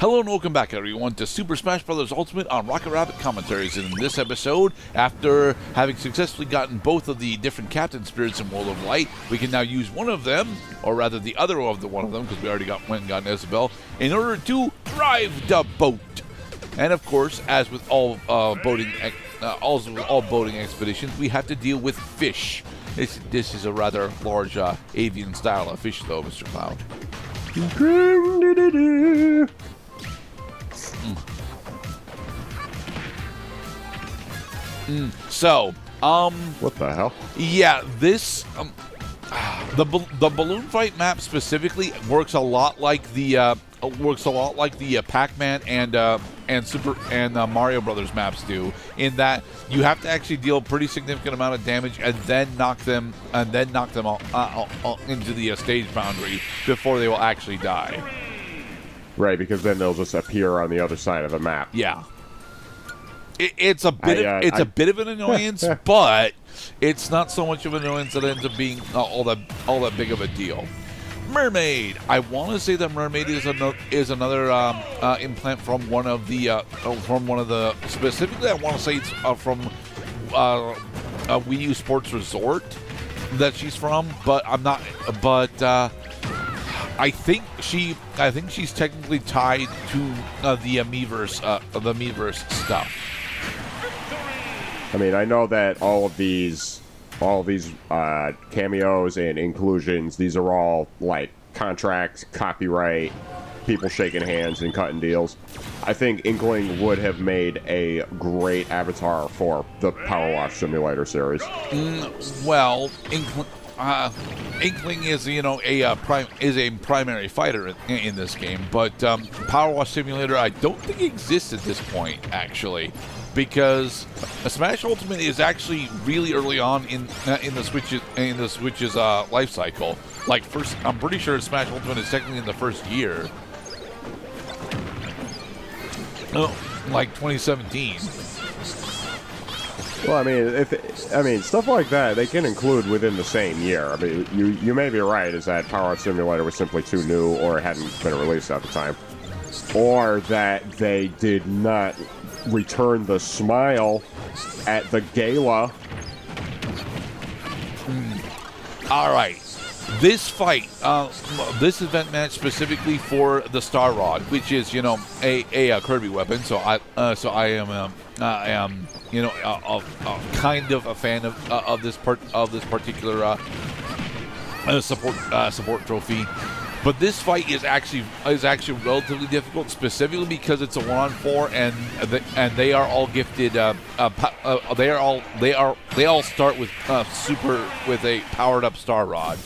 Hello and welcome back, everyone, to Super Smash Bros. Ultimate on Rocket Rabbit Commentaries. And in this episode, after having successfully gotten both of the different Captain Spirits in World of Light, we can now use one of them, or rather the other of the one of them, because we already went and got Isabelle, in order to drive the boat. And of course, as with all boating expeditions, we have to deal with fish. This is a rather large avian style of fish, though, Mr. Cloud. So, what the hell? Yeah, this the balloon fight map specifically works a lot like the Pac-Man and Super and Mario Brothers maps do, in that you have to actually deal a pretty significant amount of damage and then knock them all into the stage boundary before they will actually die. Right, because then they'll just appear on the other side of the map. Yeah. It's a bit of an annoyance, but it's not so much of an annoyance that it ends up being all that big of a deal. Mermaid. I want to say that Mermaid is another implant from one of the specifically. I want to say it's from Wii U Sports Resort that she's from, but I'm not. But I think she's technically tied to the Miiverse stuff. I mean, I know that all of these cameos and inclusions, these are all like contracts, copyright, people shaking hands and cutting deals. I think Inkling would have made a great avatar for the Power Wash Simulator series. Well, Inkling is a primary fighter in this game, but Power Wash Simulator I don't think exists at this point, actually, because Smash Ultimate is actually really early on in the Switch's life cycle. Like I'm pretty sure Smash Ultimate is technically in the first year. Like 2017. Well, I mean, stuff like that they can include within the same year. I mean, you may be right, is that Power Wash Simulator was simply too new, or it hadn't been released at the time, or that they did not return the smile at the gala. All right. This fight, this event match specifically for the Star Rod, which is a Kirby weapon. So I am kind of a fan of this particular support trophy. But this fight is actually relatively difficult, specifically because it's a 1-on-4, and they are all gifted. They all start with a powered up Star Rod.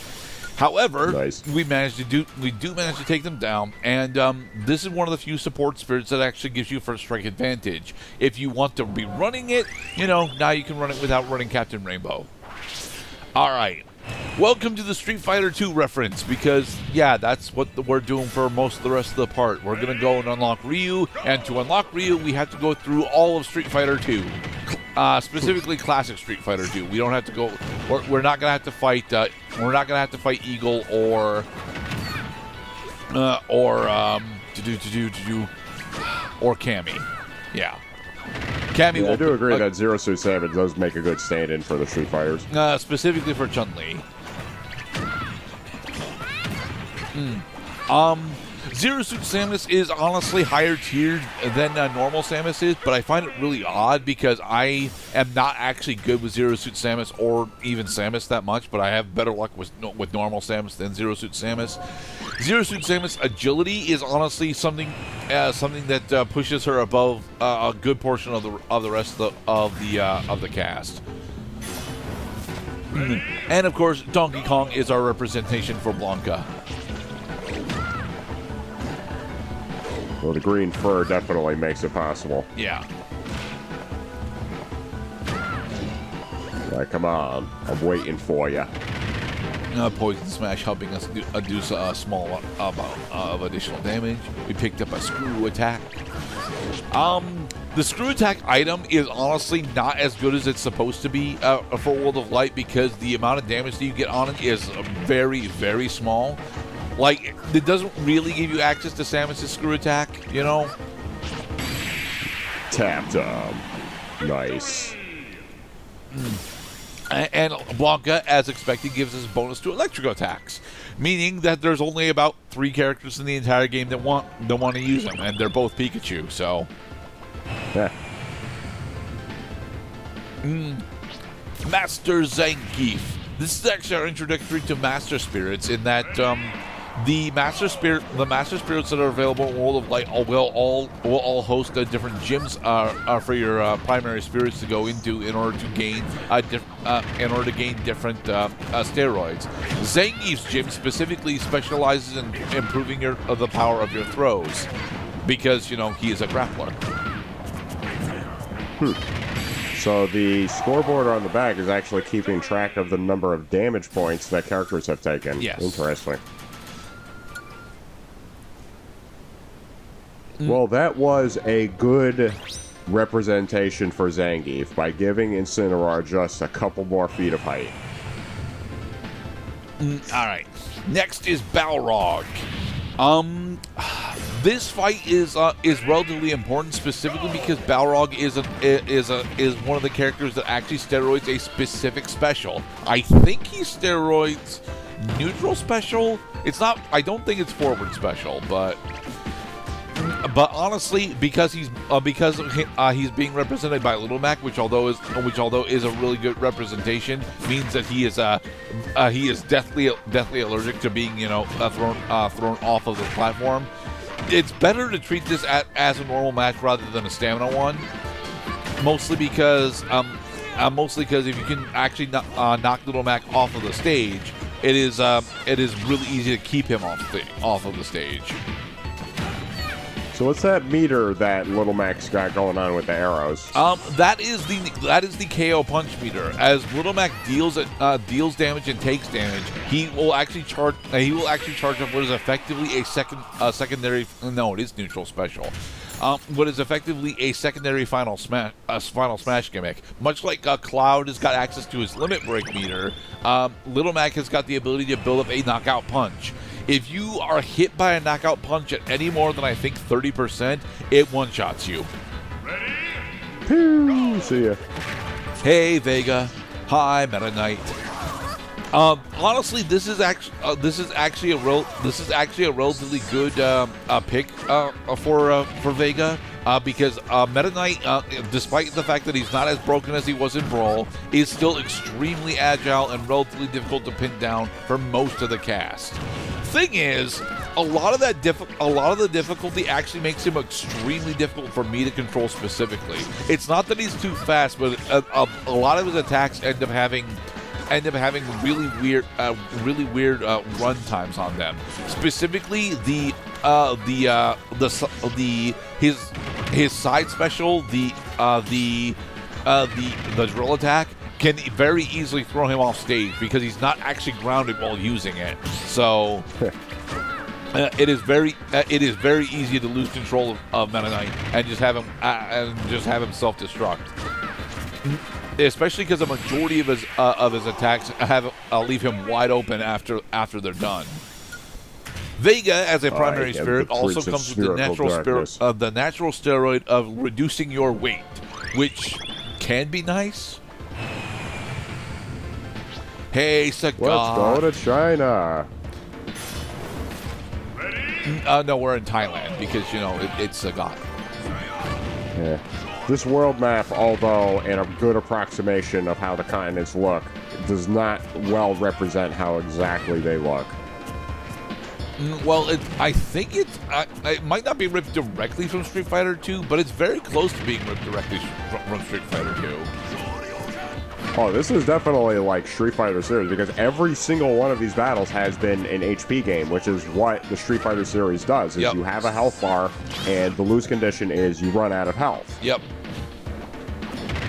However, nice. we do manage to take them down, and this is one of the few support spirits that actually gives you first strike advantage. If you want to be running it, now you can run it without running Captain Rainbow. All right. Welcome to the Street Fighter 2 reference, because, yeah, that's what we're doing for most of the rest of the part. We're going to go and unlock Ryu, and to unlock Ryu, we have to go through all of Street Fighter 2, specifically Classic Street Fighter 2. We don't have to go. We're not going to have to fight. We're not going to have to fight Eagle or Cammy. Yeah. Cammy I do agree that Zero Suit Samus does make a good stand-in for the Street Fighters. Specifically for Chun-Li. Zero Suit Samus is honestly higher tiered than normal Samus is, but I find it really odd because I am not actually good with Zero Suit Samus or even Samus that much, but I have better luck with normal Samus than Zero Suit Samus. Zero Suit Samus agility is honestly something that pushes her above a good portion of the rest of the cast. And of course, Donkey Kong is our representation for Blanca. Well, the green fur definitely makes it possible. Yeah. Like, come on, I'm waiting for you. Poison Smash helping us do a small amount of additional damage. We picked up a screw attack. The screw attack item is honestly not as good as it's supposed to be for World of Light, because the amount of damage that you get on it is very, very small. Like, it doesn't really give you access to Samus's screw attack, you know? Tap dom. Nice. And Blanca, as expected, gives us bonus to electrical attacks, meaning that there's only about 3 characters in the entire game that want to use them, and they're both Pikachu, so... Yeah. Master Zangief. This is actually our introductory to Master Spirits, in that the Master Spirits that are available in World of Light will all host different gyms for your primary spirits to go into in order to gain different steroids. Zangief's gym specifically specializes in improving the power of your throws, because he is a grappler. So the scoreboard on the back is actually keeping track of the number of damage points that characters have taken. Yes. Interesting. Well, that was a good representation for Zangief by giving Incineroar just a couple more feet of height. All right. Next is Balrog. This fight is relatively important, specifically because Balrog is one of the characters that actually steroids a specific special. I think he steroids neutral special. It's not. I don't think it's forward special, but honestly, because he's being represented by Little Mac, which although is a really good representation, means that he is deathly allergic to being thrown off of the platform. It's better to treat this as a normal match rather than a stamina one. Mostly because if you can actually knock Little Mac off of the stage, it is really easy to keep him off of the stage. So what's that meter that Little Mac's got going on with the arrows? That is the KO punch meter. As Little Mac deals damage and takes damage, he will actually charge up what is effectively a secondary. No, it is neutral special. What is effectively a secondary final smash gimmick. Much like Cloud has got access to his limit break meter, Little Mac has got the ability to build up a knockout punch. If you are hit by a knockout punch at any more than, I think, 30%, it one-shots you. Ready? Pew! See ya. Hey, Vega. Hi, Meta Knight. Honestly, this is actually a relatively good pick for Vega. Because Meta Knight, despite the fact that he's not as broken as he was in Brawl, is still extremely agile and relatively difficult to pin down for most of the cast. Thing is, a lot of the difficulty actually makes him extremely difficult for me to control specifically. It's not that he's too fast, but a lot of his attacks end up having really weird run times on them. Specifically, his side special, the drill attack, can very easily throw him off stage because he's not actually grounded while using it. So it is very easy to lose control of Meta Knight and just have him self-destruct. Especially because the majority of his attacks leave him wide open after they're done. Vega, as a primary spirit, also comes with the natural steroid of reducing your weight, which can be nice. Hey, Sagat. Let's go to China. No, we're in Thailand because it's Sagat. Yeah. This world map, although in a good approximation of how the continents look, does not well represent how exactly they look. Well, I think it might not be ripped directly from Street Fighter 2, but it's very close to being ripped directly from Street Fighter 2. Oh, this is definitely like Street Fighter series because every single one of these battles has been an HP game, which is what the Street Fighter series does. Is you have a health bar, and the lose condition is you run out of health. Yep.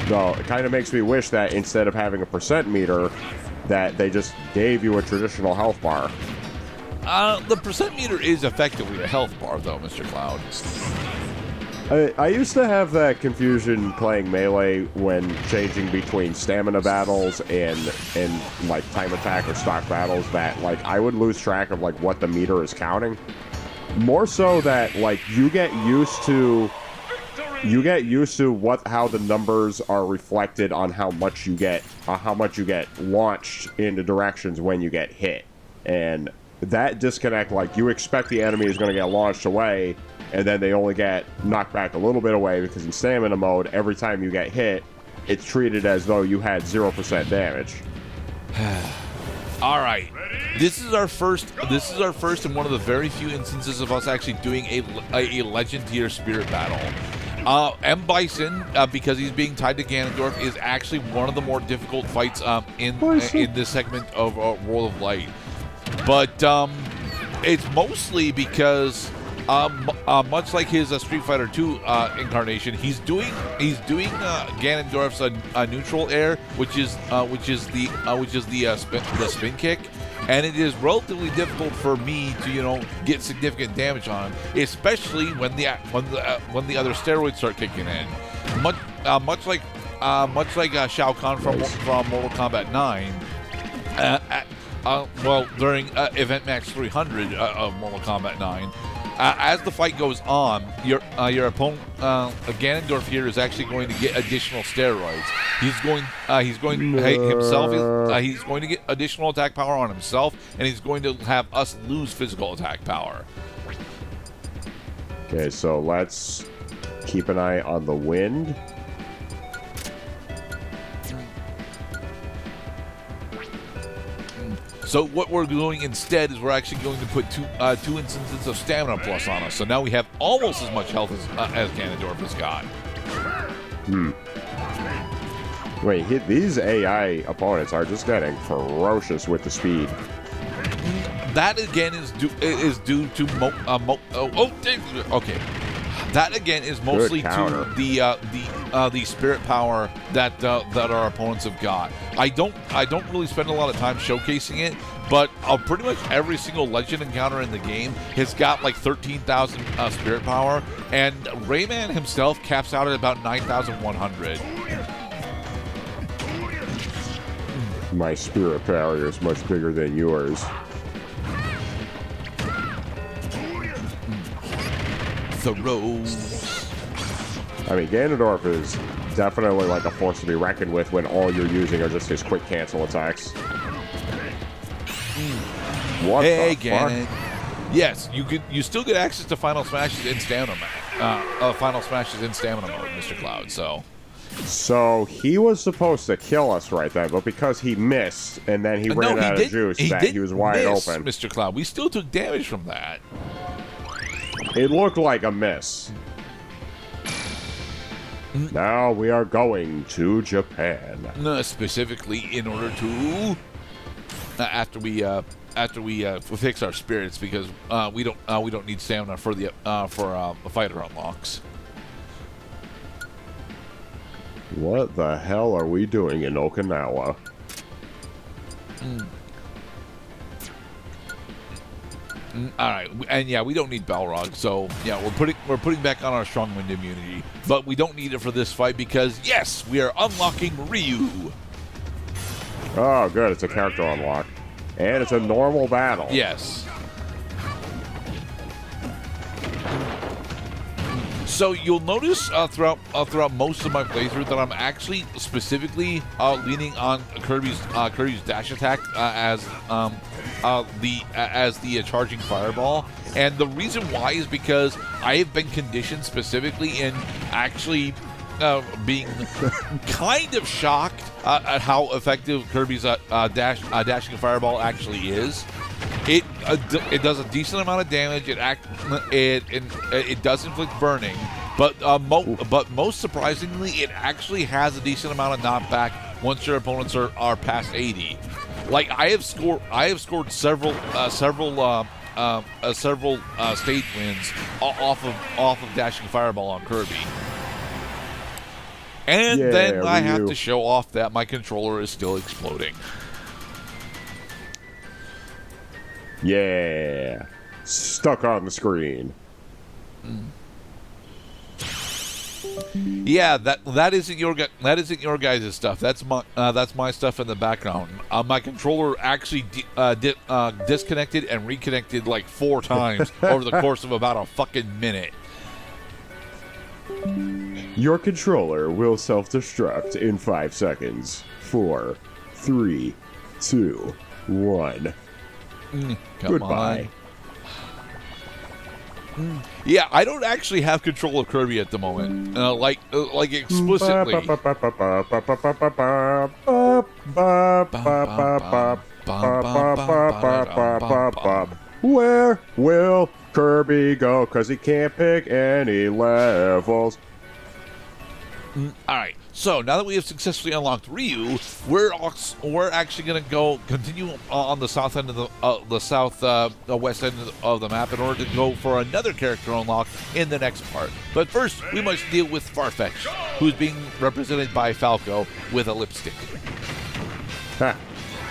So it kind of makes me wish that instead of having a percent meter, that they just gave you a traditional health bar. The percent meter is effectively a health bar, though, Mr. Cloud. I used to have that confusion playing Melee when changing between stamina battles and like time attack or stock battles, that like I would lose track of like what the meter is counting. More so that like you get used to how the numbers are reflected on how much you get launched into directions when you get hit. And that disconnect, like you expect the enemy is going to get launched away, and then they only get knocked back a little bit away, because in stamina mode, every time you get hit, it's treated as though you had 0% damage. All right, this is our first and one of the very few instances of us actually doing a legend tier spirit battle. M. Bison, because he's being tied to Ganondorf, is actually one of the more difficult fights in this segment of World of Light. But it's mostly because much like his Street Fighter II incarnation, he's doing Ganondorf's neutral air, which is the spin kick, and it is relatively difficult for me to get significant damage on him, especially when the other steroids start kicking in. Much like Shao Kahn from Mortal Kombat 9. During Event Max 300 of Mortal Kombat 9, as the fight goes on, your opponent Ganondorf here is actually going to get additional steroids. He's going to get additional attack power on himself, and he's going to have us lose physical attack power. Okay, so let's keep an eye on the wind. So what we're doing instead is we're actually going to put two instances of stamina plus on us. So now we have almost as much health as Ganondorf has got. Wait, these AI opponents are just getting ferocious with the speed. That again is due to okay. That again is mostly to the spirit power that our opponents have got. I don't really spend a lot of time showcasing it, but pretty much every single legend encounter in the game has got like 13,000 spirit power, and Rayman himself caps out at about 9,100. My spirit power is much bigger than yours. The rose. I mean, Ganondorf is definitely like a force to be reckoned with when all you're using are just his quick cancel attacks. What the Ganon. Fuck? Yes, you still get access to Final Smashes in stamina mode, Mr. Cloud. So he was supposed to kill us right then, but because he missed and then he ran out of juice, he was wide open. Mr. Cloud, we still took damage from that. It looked like a miss. Now we are going to Japan. Specifically, in order to after we fix our spirits, because we don't need stamina for the fighter unlocks. What the hell are we doing in Okinawa? All right, and yeah, we don't need Balrog, so yeah, we're putting back on our strong wind immunity, but we don't need it for this fight because yes, we are unlocking Ryu. Oh, good, it's a character unlock, and it's a normal battle. Yes. So you'll notice throughout most of my playthrough that I'm actually specifically leaning on Kirby's dash attack as the charging fireball, and the reason why is because I have been conditioned specifically in actually being kind of shocked at how effective Kirby's dashing fireball actually is. It does a decent amount of damage. It does inflict burning, but most surprisingly, it actually has a decent amount of knockback once your opponents are past 80. Like I have scored several stage wins off of dashing fireball on Kirby. And then I have to show off that my controller is still exploding. Yeah. Stuck on the screen. Yeah, that isn't your guys' stuff. That's my stuff in the background. My controller actually disconnected and reconnected like 4 times over the course of about a fucking minute. Your controller will self-destruct in 5 seconds. 4, 3, 2, 1. Goodbye. Yeah, I don't actually have control of Kirby at the moment, like explicitly. Where will Kirby go? 'Cause he can't pick any levels. All right. So now that we have successfully unlocked Ryu, we're actually going to continue on the south end of the west end of the map in order to go for another character unlock in the next part. But first, we must deal with Farfetch, who's being represented by Falco with a lipstick.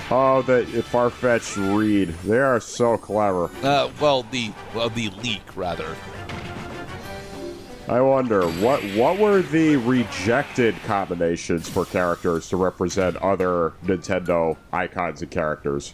Oh, the Farfetch Reed. They are so clever. The leak rather. I wonder, what were the rejected combinations for characters to represent other Nintendo icons and characters?